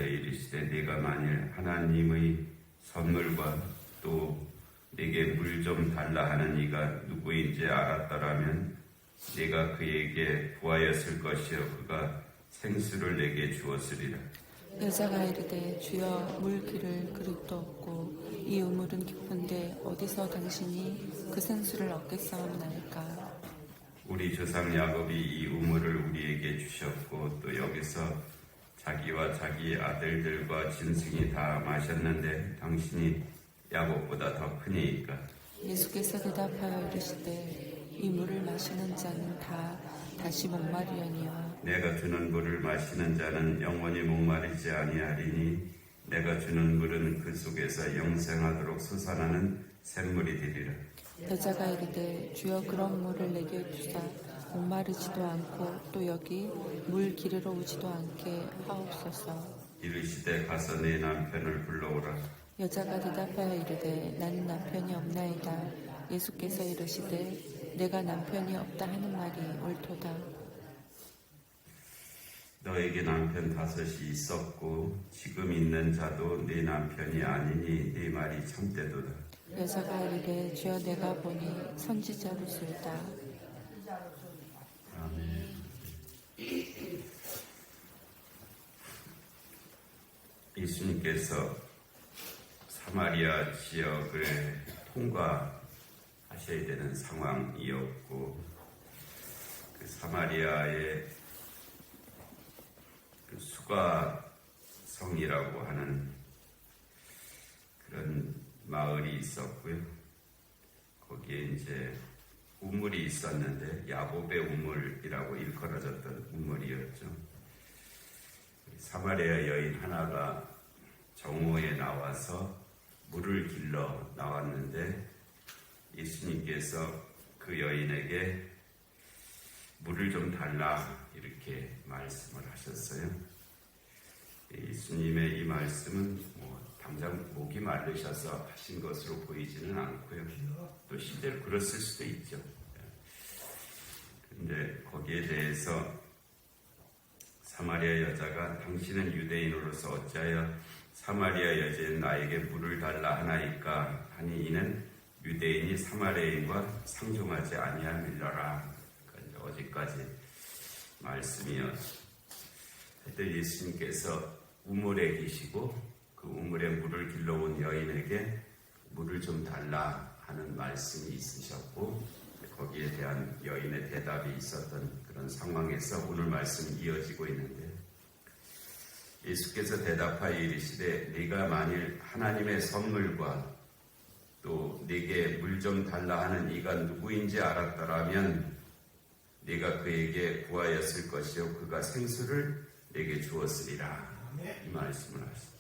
이르시되 네가 만일 하나님의 선물과 또 네게 물 좀 달라 하는 이가 누구인지 알았더라면 네가 그에게 구하였을 것이요 그가 생수를 내게 주었으리라. 여자가 이르되 주여 물기를 그릇도 없고 이 우물은 깊은데 어디서 당신이 그 생수를 얻겠사옵나이까. 우리 조상 야곱이 이 우물을 우리에게 주셨고 또 여기서 자기와 자기 아들들과 짐승이 다 마셨는데 당신이 야곱보다 더 크니이까. 예수께서 대답하여 이르시되 이 물을 마시는 자는 다 다시 목마르려니와 내가 주는 물을 마시는 자는 영원히 목마르지 아니하리니 내가 주는 물은 그 속에서 영생하도록 솟아나는 샘물이 되리라. 여자가 이르되 주여 그런 물을 내게 주사 목마르지도 않고 또 여기 물 기르러 오지도 않게 하옵소서. 이르시되 가서 네 남편을 불러오라. 여자가 대답하여 이르되 나는 남편이 없나이다. 예수께서 이르시되 내가 남편이 없다 하는 말이 옳도다. 너에게 남편 5이 있었고 지금 있는 자도 네 남편이 아니니 네 말이 참되도다. 여자가 이르되 주여 내가 보니 선지자로소이다. 아멘. 예수님께서 사마리아 지역을 통과하셔야 되는 상황이었고 그 사마리아의 그 수가성이라고 하는 그런 마을이 있었고요. 거기에 이제 우물이 있었는데 야곱의 우물이라고 일컬어졌던 우물이었죠. 사마리아 여인 하나가 정오에 나와서 물을 길러 나왔는데 예수님께서 그 여인에게 물을 좀 달라 이렇게 말씀을 하셨어요. 예수님의 이 말씀은 당장 목이 마르셔서 하신 것으로 보이지는 않고요. 또 실제로 그랬을 수도 있죠. 근데 거기에 대해서 사마리아 여자가 당신은 유대인으로서 어찌하여 사마리아 여자인 나에게 물을 달라 하나이까 하니 이는 유대인이 사마리아인과 상종하지 아니함이러라. 그러니까 어제까지 말씀이었죠. 그때 예수님께서 우물에 계시고 그 우물에 물을 길러온 여인에게 물을 좀 달라 하는 말씀이 있으셨고 거기에 대한 여인의 대답이 있었던 그런 상황에서 오늘 말씀이 이어지고 있는데 예수께서 대답하여 이르시되 네가 만일 하나님의 선물과 또 네게 물 좀 달라 하는 이가 누구인지 알았더라면 네가 그에게 구하였을 것이요 그가 생수를 내게 주었으리라. 이 말씀을 하십니다.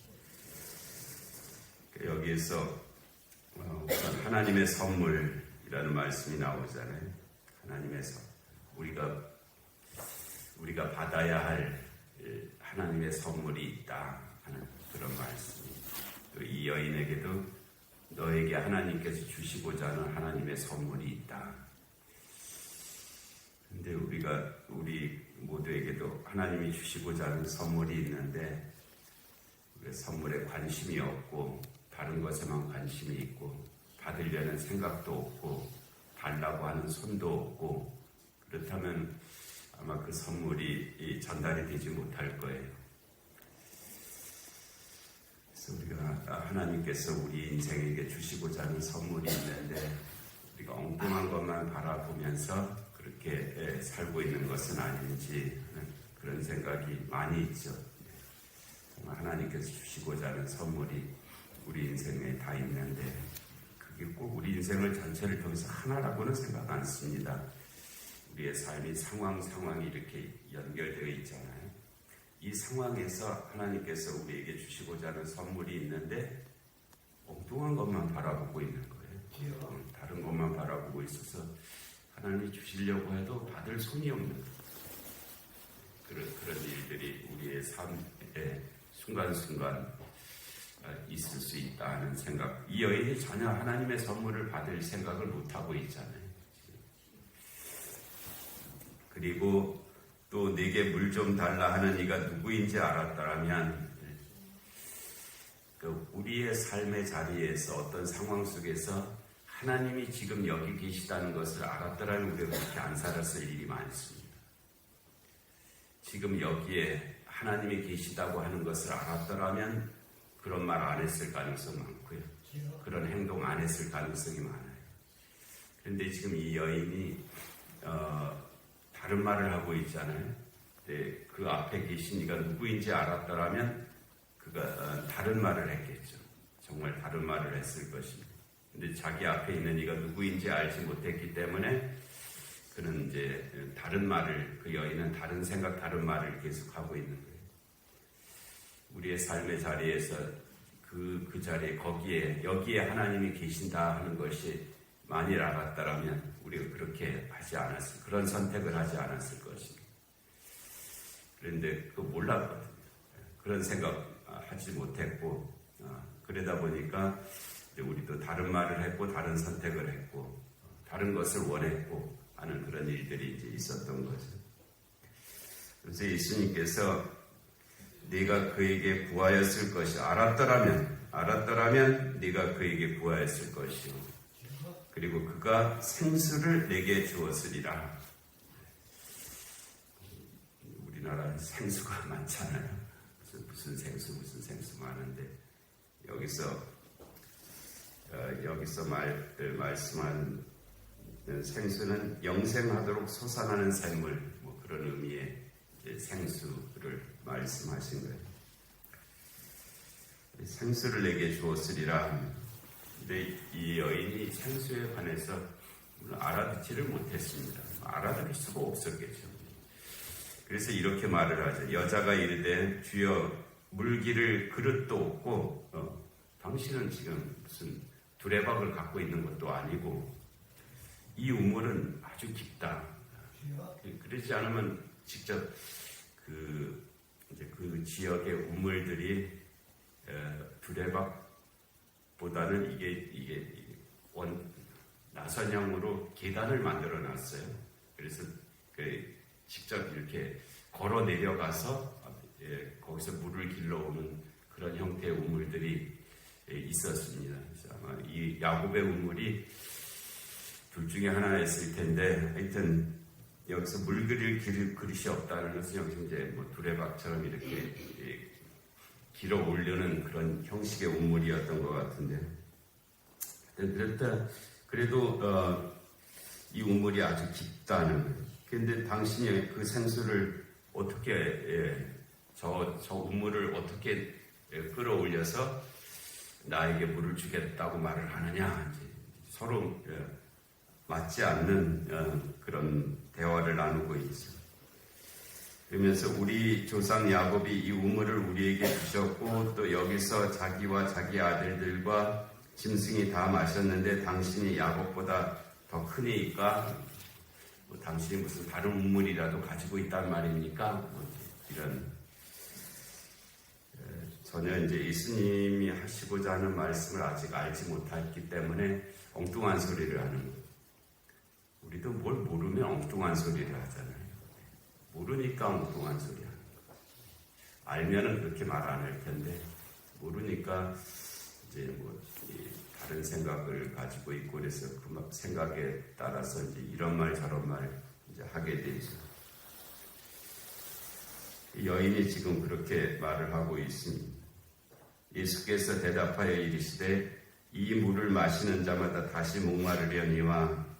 여기에서 우선 하나님의 선물이라는 말씀이 나오잖아요. 하나님의 선물. 우리가 받아야 할 하나님의 선물이 있다 하는 그런 말씀입니다. 또 이 여인에게도 너에게 하나님께서 주시고자 하는 하나님의 선물이 있다. 근데 우리 모두에게도 하나님이 주시고자 하는 선물이 있는데 그 선물에 관심이 없고 다른 것에만 관심이 있고 받으려는 생각도 없고 달라고 하는 손도 없고 그렇다면 아마 그 선물이 전달이 되지 못할 거예요. 그래서 우리가 하나님께서 우리 인생에게 주시고자 하는 선물이 있는데 우리가 엉뚱한 것만 바라보면서 그렇게 살고 있는 것은 아닌지 그런 생각이 많이 있죠. 정말 하나님께서 주시고자 하는 선물이 우리 인생에 다 있는데 그게 꼭 우리 인생을 전체를 통해서 하나라고는 생각 않습니다. 우리의 삶이 상황이 이렇게 연결되어 있잖아요. 이 상황에서 하나님께서 우리에게 주시고자 하는 선물이 있는데 엉뚱한 것만 바라보고 있는 거예요. 다른 것만 바라보고 있어서 하나님이 주시려고 해도 받을 손이 없는 그런 일들이 우리의 삶에 순간순간 있을 수 있다는 생각. 이 여인이 전혀 하나님의 선물을 받을 생각을 못하고 있잖아요. 그리고 또 내게 물 좀 달라 하는 이가 누구인지 알았더라면 우리의 삶의 자리에서 어떤 상황 속에서 하나님이 지금 여기 계시다는 것을 알았더라면 우리가 그렇게 안 살았을 일이 많습니다. 지금 여기에 하나님이 계시다고 하는 것을 알았더라면 그런 말 안 했을 가능성이 많고요. 그런 행동 안 했을 가능성이 많아요. 그런데 지금 이 여인이 다른 말을 하고 있잖아요. 그 앞에 계신 이가 누구인지 알았더라면 그가 다른 말을 했겠죠. 정말 다른 말을 했을 것입니다. 근데 자기 앞에 있는 이가 누구인지 알지 못했기 때문에 그는 이제 다른 말을, 그 여인은 다른 생각, 다른 말을 계속하고 있는 거예요. 우리의 삶의 자리에서 그 자리에, 거기에, 여기에 하나님이 계신다 하는 것이 만일 알았다라면 우리가 그렇게 하지 않았을, 그런 선택을 하지 않았을 것입니다. 그런데 그거 몰랐거든요. 그런 생각 하지 못했고, 그러다 보니까 우리도 다른 말을 했고, 다른 선택을 했고, 다른 것을 원했고 하는 그런 일들이 이제 있었던 거죠. 그래서 예수님께서 네가 그에게 구하였을 것이 알았더라면 네가 그에게 구하였을 것이요. 그리고 그가 생수를 내게 주었으리라. 우리나라는 생수가 많잖아요. 무슨 생수 많은데 여기서 말씀한 생수는 영생하도록 솟아나는 샘물, 뭐 그런 의미의 생수를 말씀하신 거예요. 생수를 내게 주었으리라. 근데 이 여인이 생수에 관해서 알아듣지를 못했습니다. 알아들을 수가 없었겠죠. 그래서 이렇게 말을 하죠. 여자가 이르되 주여 물기를 그릇도 없고 당신은 지금 무슨 두레박을 갖고 있는 것도 아니고 이 우물은 아주 깊다. 그러지 않으면 직접 그 지역의 우물들이 두레박보다는 이게 나선형으로 계단을 만들어 놨어요. 그래서 직접 이렇게 걸어 내려가서 거기서 물을 길러오는 그런 형태의 우물들이 있었습니다. 그래서 아마 이 야곱의 우물이 둘 중에 하나였을 텐데, 하여튼 여기서 물 그릴 그릇이 없다는 것은 여기서 이제 뭐 두레박처럼 이렇게 길어 올려는 그런 형식의 우물이었던 것 같은데, 그래도 이 우물이 아주 깊다는 거예요. 그런데 당신이 그 생수를 어떻게 저 우물을 어떻게 끌어올려서 나에게 물을 주겠다고 말을 하느냐. 이제 서로 맞지 않는 그런 대화를 나누고 있죠. 그러면서 우리 조상 야곱이 이 우물을 우리에게 주셨고 또 여기서 자기와 자기 아들들과 짐승이 다 마셨는데 당신이 야곱보다 더 크니까 뭐 당신이 무슨 다른 우물이라도 가지고 있단 말입니까? 뭐 이런 전혀 이제 예수님이 하시고자 하는 말씀을 아직 알지 못했기 때문에 엉뚱한 소리를 하는 거예요. 우리도 뭘 모르면 엉뚱한 소리를 하잖아요. 모르니까 엉뚱한 소리 하는 거예요. 알면은 그렇게 말 안 할 텐데 모르니까 이제 뭐 다른 생각을 가지고 있고 그래서 그 생각에 따라서 이제 이런 말 저런 말 이제 하게 되죠. 여인이 지금 그렇게 말을 하고 있습니다. 예수께서 대답하여 이르시되 이 물을 마시는 자마다 다시 목마르려니와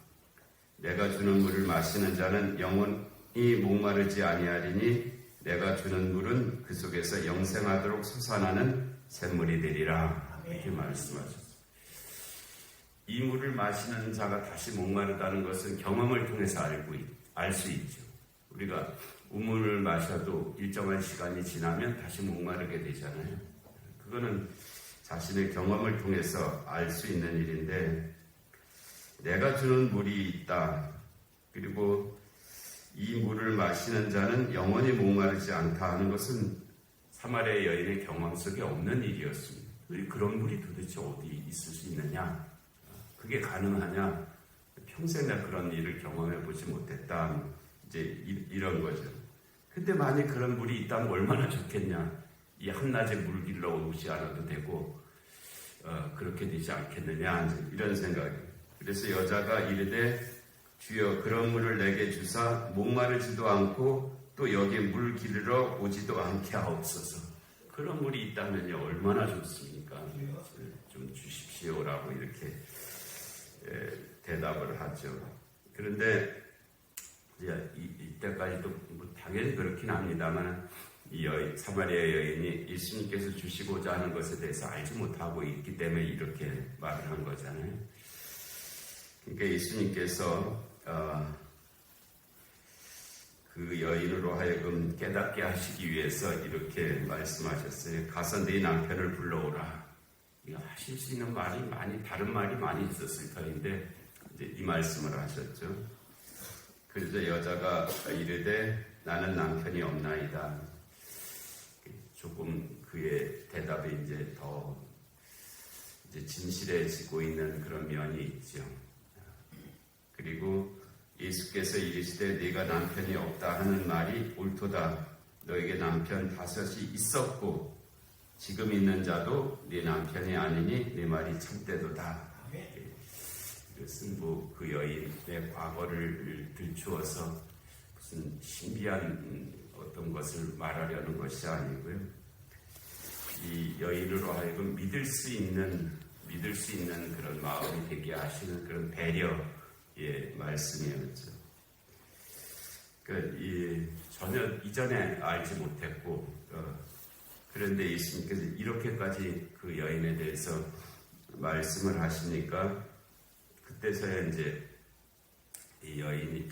내가 주는 물을 마시는 자는 영원히 목마르지 아니하리니 내가 주는 물은 그 속에서 영생하도록 솟아나는 샘물이 되리라. 이렇게 말씀하셨습니다. 이 물을 마시는 자가 다시 목마르다는 것은 경험을 통해서 알 수 있죠. 우리가 우물을 마셔도 일정한 시간이 지나면 다시 목마르게 되잖아요. 그거는 자신의 경험을 통해서 알 수 있는 일인데 내가 주는 물이 있다. 그리고 이 물을 마시는 자는 영원히 목마르지 않다 하는 것은 사마리아 여인의 경험 속에 없는 일이었습니다. 그런 물이 도대체 어디 있을 수 있느냐? 그게 가능하냐? 평생 나 그런 일을 경험해 보지 못했다. 이제 이런 거죠. 근데 만약 그런 물이 있다면 얼마나 좋겠냐? 이 한낮에 물 길러 오지 않아도 되고 그렇게 되지 않겠느냐 이런 생각이. 그래서 여자가 이르되 주여 그런 물을 내게 주사 목마르지도 않고 또 여기에 물 기르러 오지도 않게 하옵소서. 그런 물이 있다면요 얼마나 좋습니까? 좀 주십시오라고 이렇게 대답을 하죠. 그런데 이때까지도 뭐 당연히 그렇긴 합니다만 이 사마리아 여인이 예수님께서 주시고자 하는 것에 대해서 알지 못하고 있기 때문에 이렇게 말을 한 거잖아요. 그러니까 예수님께서 그 여인으로 하여금 깨닫게 하시기 위해서 이렇게 말씀하셨어요. 가서 네 남편을 불러오라. 하실 수 있는 말이 다른 말이 많이 있었을 터인데 이제 이 말씀을 하셨죠. 그래서 여자가 이르되 나는 남편이 없나이다. 조금 그의 대답이 이제 더 진실해지고 있는 그런 면이 있죠. 그리고 예수께서 이르시되 네가 남편이 없다 하는 말이 옳도다. 너에게 남편 5이 있었고 지금 있는 자도 네 남편이 아니니 네 말이 참되도다. 이것은 뭐 그 여인의 과거를 들추어서 무슨 신비한 어떤 것을 말하려는 것이 아니고요. 이 여인으로 하여금 믿을 수 있는 그런 마음이 되게 하시는 그런 배려의 말씀이었죠. 그러니까 전혀 이전에 알지 못했고 그런데 예수님께서 이렇게까지 그 여인에 대해서 말씀을 하시니까 그때서야 이제 이 여인이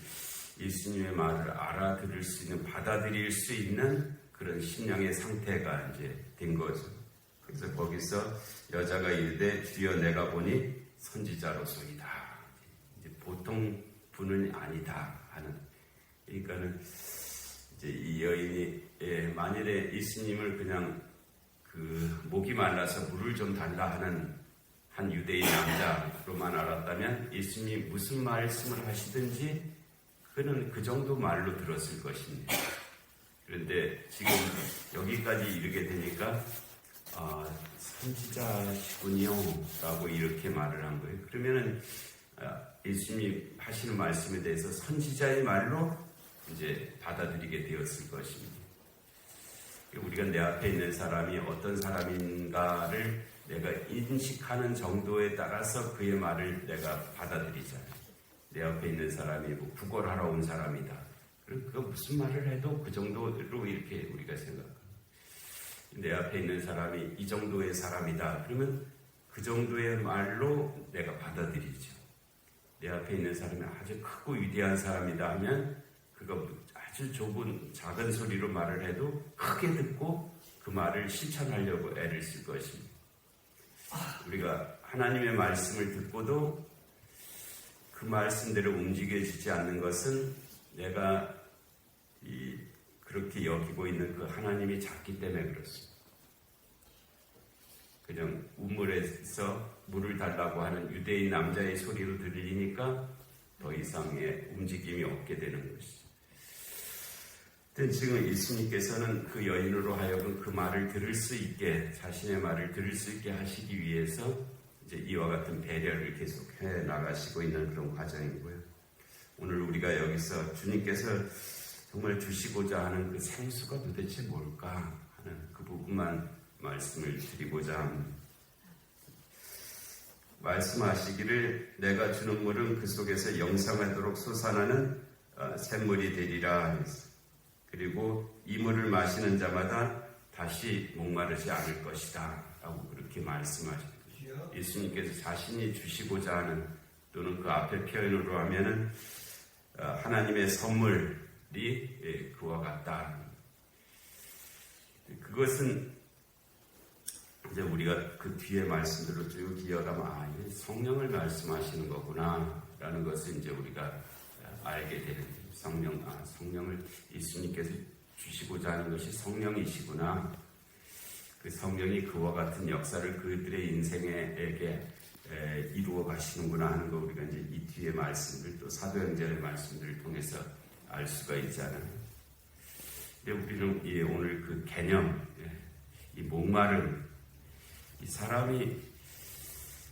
예수님의 말을 알아들을 수 있는, 받아들일 수 있는 그런 심령의 상태가 이제 된 거죠. 그래서 거기서 여자가 이르되 주여 내가 보니 선지자로소이다. 이제 보통 분은 아니다 하는. 그러니까는 이제 이 여인이 만일에 예수님을 그냥 그 목이 말라서 물을 좀 달라 하는 한 유대인 남자로만 알았다면 예수님이 무슨 말씀을 하시든지 그는 그 정도 말로 들었을 것입니다. 그런데 지금 여기까지 이르게 되니까 선지자시군요 라고 이렇게 말을 한 거예요. 그러면은 예수님이 하시는 말씀에 대해서 선지자의 말로 이제 받아들이게 되었을 것입니다. 우리가 내 앞에 있는 사람이 어떤 사람인가를 내가 인식하는 정도에 따라서 그의 말을 내가 받아들이잖아요. 내 앞에 있는 사람이 뭐 구걸하러 온 사람이다. 그럼 그 무슨 말을 해도 그 정도로 이렇게 우리가 생각합니다. 내 앞에 있는 사람이 이 정도의 사람이다. 그러면 그 정도의 말로 내가 받아들이죠. 내 앞에 있는 사람이 아주 크고 위대한 사람이다 하면 그가 아주 좁은 작은 소리로 말을 해도 크게 듣고 그 말을 실천하려고 애를 쓸 것입니다. 우리가 하나님의 말씀을 듣고도 그 말씀대로 움직여지지 않는 것은 내가 그렇게 여기고 있는 그 하나님이 작기 때문에 그렇습니다. 그냥 우물에서 물을 달라고 하는 유대인 남자의 소리로 들리니까 더 이상의 움직임이 없게 되는 것이죠. 지금 예수님께서는 그 여인으로 하여금 그 말을 들을 수 있게, 자신의 말을 들을 수 있게 하시기 위해서 이제 이와 같은 배려를 계속 해 나가시고 있는 그런 과정이고요. 오늘 우리가 여기서 주님께서 정말 주시고자 하는 그 생수가 도대체 뭘까 하는 그 부분만 말씀을 드리고자 합니다. 말씀하시기를 내가 주는 물은 그 속에서 영생하도록 솟아나는 샘물이 되리라. 그리고 이 물을 마시는 자마다 다시 목마르지 않을 것이다 라고 그렇게 말씀하십니다. 예수님께서 자신이 주시고자 하는, 또는 그 앞에 표현으로 하면은 하나님의 선물이 그와 같다. 그것은 이제 우리가 그 뒤에 말씀들을 쭉 기억하면 성령을 말씀하시는 거구나 라는 것을 이제 우리가 알게 되는, 성령을 예수님께서 주시고자 하는 것이 성령이시구나. 그 성령이 그와 같은 역사를 그들의 인생에게 이루어 가시는구나 하는 거 우리가 이제 이 뒤의 말씀들, 또 사도행전의 말씀들을 통해서 알 수가 있잖아요. 근데 우리는 오늘 그 개념, 이 목마름, 이 사람이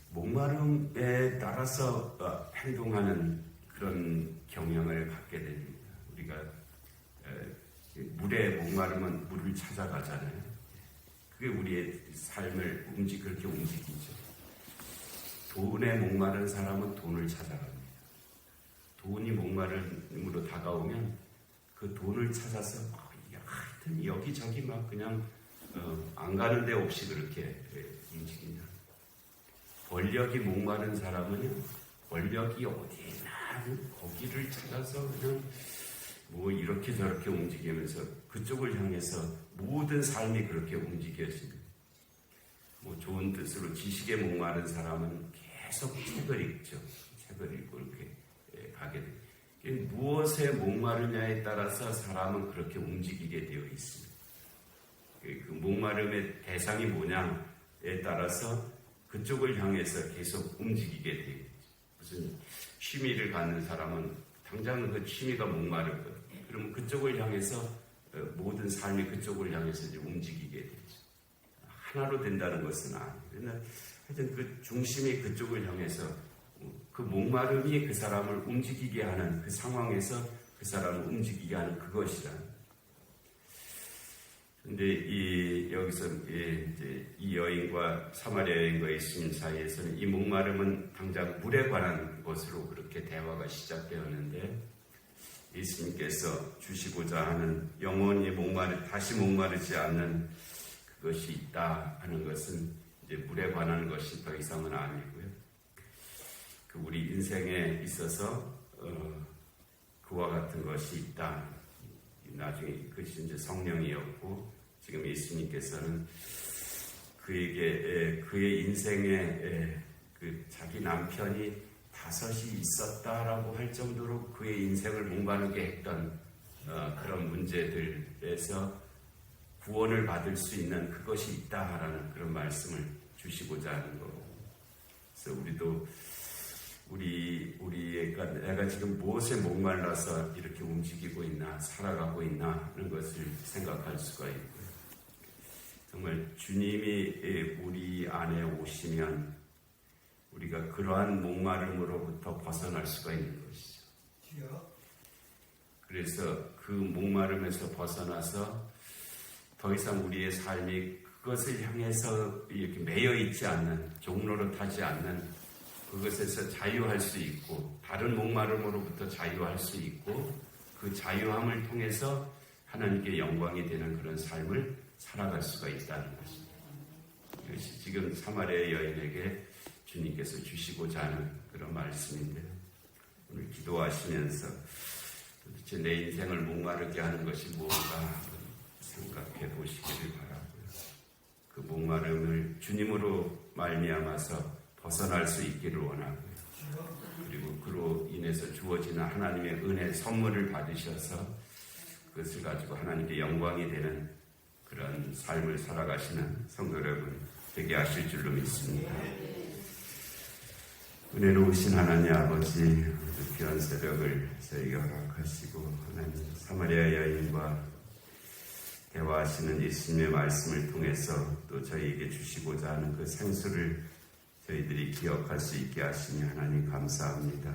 목마름에 따라서 행동하는 그런 경향을 갖게 됩니다. 우리가 물에 목마르면 물을 찾아가잖아요. 그게 우리의 삶을 그렇게 움직이죠. 돈에 목마른 사람은 돈을 찾아갑니다. 돈이 목마름으로 다가오면 그 돈을 찾아서 하여튼 여기저기 막 그냥 안 가는 데 없이 그렇게 움직인다. 권력이 목마른 사람은요, 권력이 어디나 거기를 찾아서 그냥 뭐 이렇게 저렇게 움직이면서 그쪽을 향해서 모든 삶이 그렇게 움직여집니다. 뭐 좋은 뜻으로 지식에 목마른 사람은 계속 책을 읽죠. 책을 읽고 이렇게 가게 됩니다. 무엇에 목마르냐에 따라서 사람은 그렇게 움직이게 되어 있습니다. 그 목마름의 대상이 뭐냐에 따라서 그쪽을 향해서 계속 움직이게 돼요. 무슨 취미를 갖는 사람은 당장 그 취미가 목마르거든요. 그러면 그쪽을 향해서 모든 삶이 그쪽을 향해서 이제 움직이게 되죠. 하나로 된다는 것은 아니에요. 그러나 하여튼 그 중심이 그쪽을 향해서 그 목마름이 그 사람을 움직이게 하는 그 상황에서 그 사람을 움직이게 하는 그것이라. 근데 여기서 이제 이 여인과 사마리아 여인과의 예수님 사이에서는 이 목마름은 당장 물에 관한 것으로 그렇게 대화가 시작되었는데 예수님께서 주시고자 하는 영원히 다시 목마르지 않는 그것이 있다 하는 것은 이제 물에 관한 것이 더 이상은 아니고요. 그 우리 인생에 있어서 그와 같은 것이 있다. 나중에 그것이 이제 성령이었고 지금 예수님께서는 그의 인생에 그 자기 남편이 5이 있었다라고 할 정도로 그의 인생을 목마르게 했던 그런 문제들에서 구원을 받을 수 있는 그것이 있다라는 그런 말씀을 주시고자 하는 거고. 그래서 우리도 내가 지금 무엇에 목말라서 이렇게 움직이고 있나, 살아가고 있나 하는 것을 생각할 수가 있고요. 정말 주님이 우리 안에 오시면 우리가 그러한 목마름으로부터 벗어날 수가 있는 것이죠. 그래서 그 목마름에서 벗어나서 더 이상 우리의 삶이 그것을 향해서 이렇게 매여 있지 않는, 종로로 타지 않는 그것에서 자유할 수 있고 다른 목마름으로부터 자유할 수 있고 그 자유함을 통해서 하나님께 영광이 되는 그런 삶을 살아갈 수가 있다는 것입니다. 이것이 지금 사마리아 여인에게 주님께서 주시고자 하는 그런 말씀인데요. 오늘 기도하시면서 도대체 내 인생을 목마르게 하는 것이 무엇인가 생각해 보시기를 바라고요. 그 목마름을 주님으로 말미암아서 벗어날 수 있기를 원하고요. 그리고 그로 인해서 주어지는 하나님의 은혜 선물을 받으셔서 그것을 가지고 하나님께 영광이 되는 그런 삶을 살아가시는 성도 여러분 되게 하실 줄로 믿습니다. 은혜로우신 하나님 아버지, 귀한 새벽을 저희가 허락하시고 하나님 사마리아 여인과 대화하시는 예수님의 말씀을 통해서 또 저희에게 주시고자 하는 그 생수를 저희들이 기억할 수 있게 하시니 하나님 감사합니다.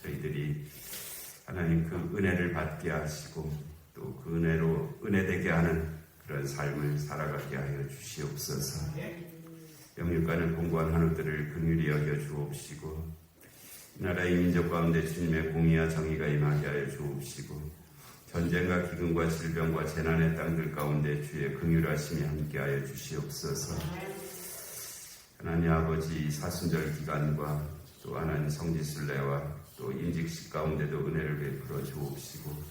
저희들이 하나님 그 은혜를 받게 하시고 또 그 은혜로 은혜되게 하는 그런 삶을 살아가게 하여 주시옵소서. 영육간의 공고한 한우들을 긍휼히 여겨 주옵시고 이 나라의 민족 가운데 주님의 공의와 정의가 임하게 하여 주옵시고 전쟁과 기근과 질병과 재난의 땅들 가운데 주의 긍휼하심이 함께하여 주시옵소서. 하나님 아버지 사순절 기간과 또 하나님 성지순례와 또 임직식 가운데도 은혜를 베풀어 주옵시고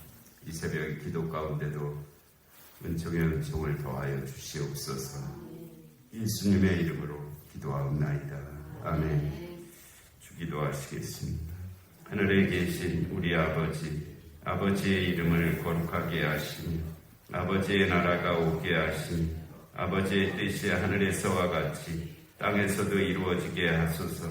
이 새벽 기도 가운데도 은총의 은총을 더하여 주시옵소서. 예수님의 이름으로 기도하옵나이다. 아멘. 주기도하시겠습니다. 하늘에 계신 우리 아버지의 이름을 거룩하게 하시며 아버지의 나라가 오게 하시며 아버지의 뜻이 하늘에서와 같이 땅에서도 이루어지게 하소서.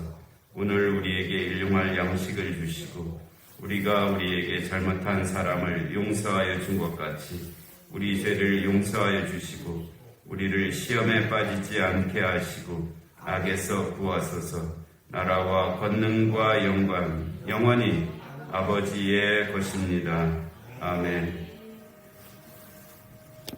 오늘 우리에게 일용할 양식을 주시고 우리가 우리에게 잘못한 사람을 용서하여 준 것 같이 우리 죄를 용서하여 주시고 우리를 시험에 빠지지 않게 하시고 악에서 구하소서. 나라와 권능과 영광 영원히 아버지의 것입니다. 아멘.